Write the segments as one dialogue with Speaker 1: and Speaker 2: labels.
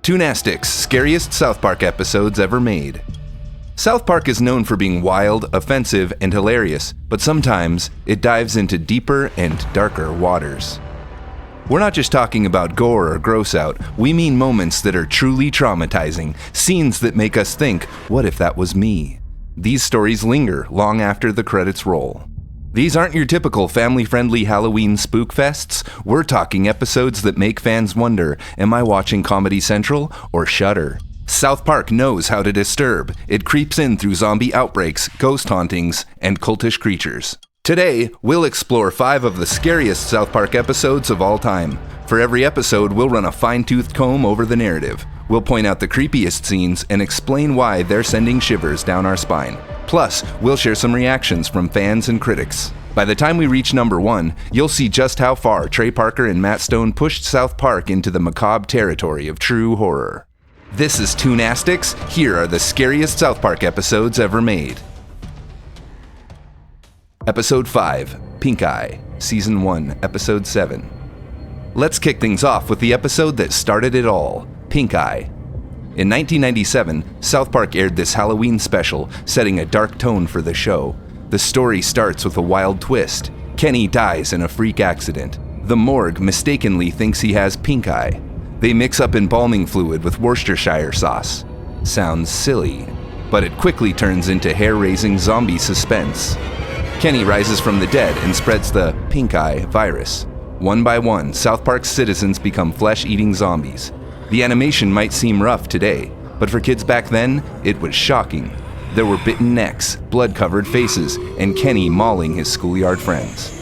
Speaker 1: Toonastic's scariest South Park episodes ever made. South Park is known for being wild, offensive, and hilarious, but sometimes it dives into deeper and darker waters. We're not just talking about gore or gross out, we mean moments that are truly traumatizing, scenes that make us think, what if that was me? These stories linger long after the credits roll. These aren't your typical family-friendly Halloween spook fests. We're talking episodes that make fans wonder, am I watching Comedy Central or Shudder? South Park knows how to disturb. It creeps in through zombie outbreaks, ghost hauntings, and cultish creatures. Today, we'll explore 5 of the scariest South Park episodes of all time. For every episode, we'll run a fine-toothed comb over the narrative. We'll point out the creepiest scenes and explain why they're sending shivers down our spine. Plus, we'll share some reactions from fans and critics. By the time we reach number 1, you'll see just how far Trey Parker and Matt Stone pushed South Park into the macabre territory of true horror. This is Toonastics. Here are the scariest South Park episodes ever made. Episode 5, Pink Eye, Season 1, Episode 7. Let's kick things off with the episode that started it all, Pink Eye. In 1997, South Park aired this Halloween special, setting a dark tone for the show. The story starts with a wild twist. Kenny dies in a freak accident. The morgue mistakenly thinks he has pink eye. They mix up embalming fluid with Worcestershire sauce. Sounds silly, but it quickly turns into hair-raising zombie suspense. Kenny rises from the dead and spreads the pink eye virus. One by one, South Park's citizens become flesh-eating zombies. The animation might seem rough today, but for kids back then, it was shocking. There were bitten necks, blood-covered faces, and Kenny mauling his schoolyard friends.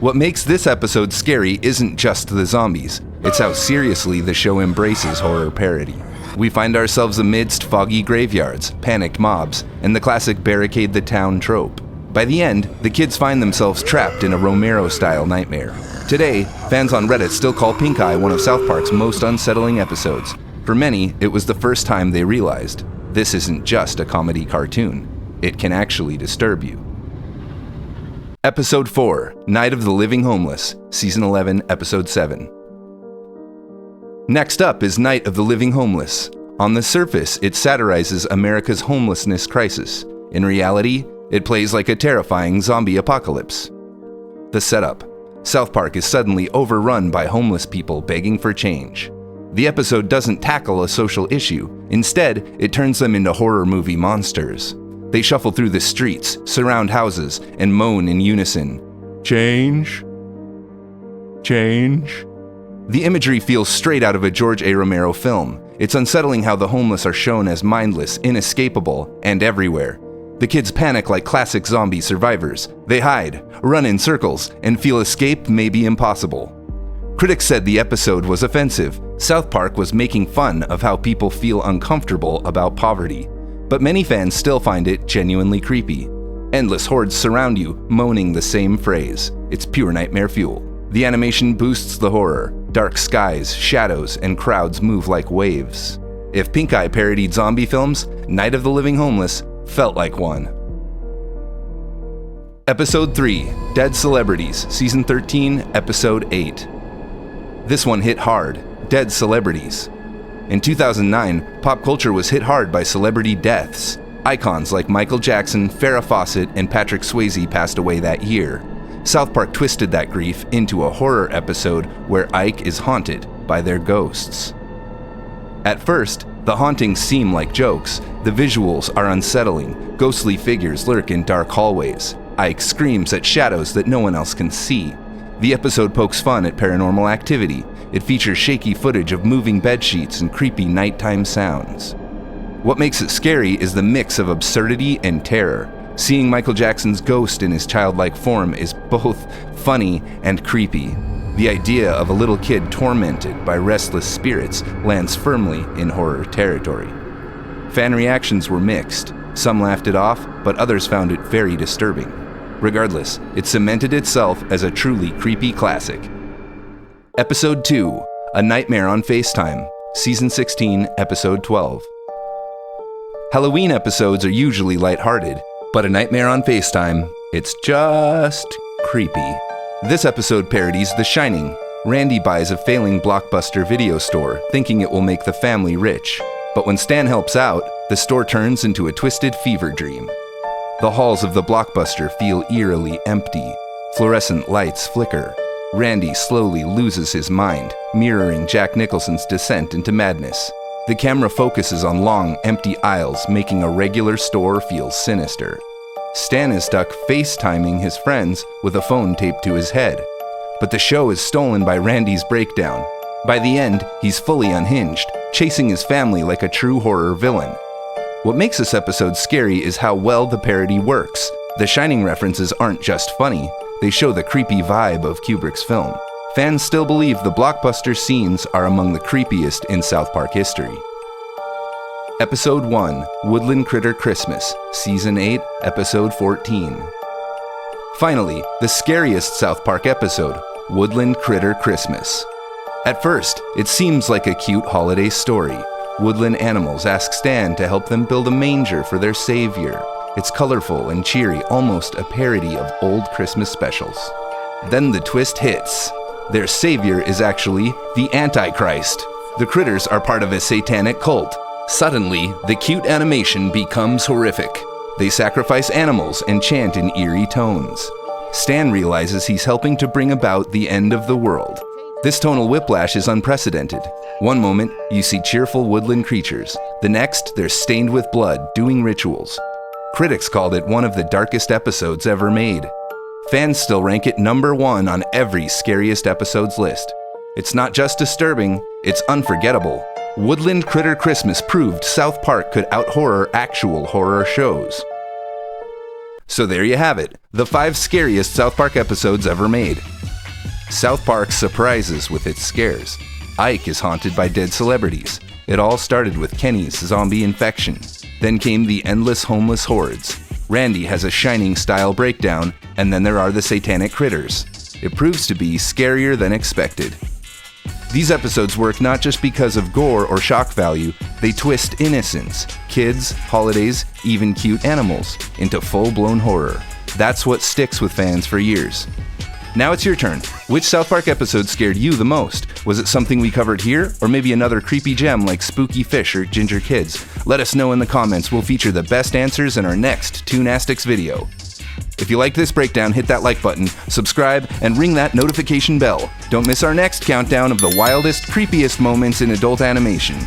Speaker 1: What makes this episode scary isn't just the zombies, it's how seriously the show embraces horror parody. We find ourselves amidst foggy graveyards, panicked mobs, and the classic barricade the town trope. By the end, the kids find themselves trapped in a Romero-style nightmare. Today, fans on Reddit still call Pink Eye one of South Park's most unsettling episodes. For many, it was the first time they realized, this isn't just a comedy cartoon. It can actually disturb you. Episode 4, Night of the Living Homeless, Season 11, Episode 7. Next up is Night of the Living Homeless. On the surface, it satirizes America's homelessness crisis. In reality, it plays like a terrifying zombie apocalypse. The setup. South Park is suddenly overrun by homeless people begging for change. The episode doesn't tackle a social issue. Instead, it turns them into horror movie monsters. They shuffle through the streets, surround houses, and moan in unison. Change? Change? The imagery feels straight out of a George A. Romero film. It's unsettling how the homeless are shown as mindless, inescapable, and everywhere. The kids panic like classic zombie survivors. They hide, run in circles, and feel escape may be impossible. Critics said the episode was offensive. South Park was making fun of how people feel uncomfortable about poverty. But many fans still find it genuinely creepy. Endless hordes surround you, moaning the same phrase. It's pure nightmare fuel. The animation boosts the horror. Dark skies, shadows, and crowds move like waves. If Pink Eye parodied zombie films, Night of the Living Homeless felt like one. Episode 3, Dead Celebrities, Season 13, Episode 8. This one hit hard, dead celebrities. In 2009, pop culture was hit hard by celebrity deaths. Icons like Michael Jackson, Farrah Fawcett, and Patrick Swayze passed away that year. South Park twisted that grief into a horror episode where Ike is haunted by their ghosts. At first, the hauntings seem like jokes. The visuals are unsettling. Ghostly figures lurk in dark hallways. Ike screams at shadows that no one else can see. The episode pokes fun at paranormal activity. It features shaky footage of moving bedsheets and creepy nighttime sounds. What makes it scary is the mix of absurdity and terror. Seeing Michael Jackson's ghost in his childlike form is both funny and creepy. The idea of a little kid tormented by restless spirits lands firmly in horror territory. Fan reactions were mixed. Some laughed it off, but others found it very disturbing. Regardless, it cemented itself as a truly creepy classic. Episode 2, A Nightmare on FaceTime, Season 16, Episode 12. Halloween episodes are usually lighthearted, but A Nightmare on FaceTime, it's just creepy. This episode parodies The Shining. Randy buys a failing Blockbuster video store, thinking it will make the family rich. But when Stan helps out, the store turns into a twisted fever dream. The halls of the Blockbuster feel eerily empty. Fluorescent lights flicker. Randy slowly loses his mind, mirroring Jack Nicholson's descent into madness. The camera focuses on long, empty aisles, making a regular store feel sinister. Stan is stuck FaceTiming his friends with a phone taped to his head. But the show is stolen by Randy's breakdown. By the end, he's fully unhinged, chasing his family like a true horror villain. What makes this episode scary is how well the parody works. The Shining references aren't just funny, they show the creepy vibe of Kubrick's film. Fans still believe the Blockbuster scenes are among the creepiest in South Park history. Episode 1, Woodland Critter Christmas, Season 8, Episode 14. Finally, the scariest South Park episode, Woodland Critter Christmas. At first, it seems like a cute holiday story. Woodland animals ask Stan to help them build a manger for their savior. It's colorful and cheery, almost a parody of old Christmas specials. Then the twist hits. Their savior is actually the Antichrist. The critters are part of a satanic cult. Suddenly, the cute animation becomes horrific. They sacrifice animals and chant in eerie tones. Stan realizes he's helping to bring about the end of the world. This tonal whiplash is unprecedented. One moment, you see cheerful woodland creatures. The next, they're stained with blood, doing rituals. Critics called it one of the darkest episodes ever made. Fans still rank it number 1 on every scariest episodes list. It's not just disturbing, it's unforgettable. Woodland Critter Christmas proved South Park could out-horror actual horror shows. So there you have it, the 5 scariest South Park episodes ever made. South Park surprises with its scares. Ike is haunted by dead celebrities. It all started with Kenny's zombie infection. Then came the endless homeless hordes. Randy has a Shining-style breakdown, and then there are the satanic critters. It proves to be scarier than expected. These episodes work not just because of gore or shock value, they twist innocence, kids, holidays, even cute animals, into full-blown horror. That's what sticks with fans for years. Now it's your turn. Which South Park episode scared you the most? Was it something we covered here, or maybe another creepy gem like Spooky Fish or Ginger Kids? Let us know in the comments. We'll feature the best answers in our next Toonastics video. If you liked this breakdown, hit that like button, subscribe, and ring that notification bell. Don't miss our next countdown of the wildest, creepiest moments in adult animation.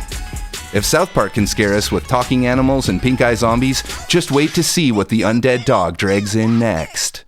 Speaker 1: If South Park can scare us with talking animals and pink-eye zombies, just wait to see what the undead dog drags in next.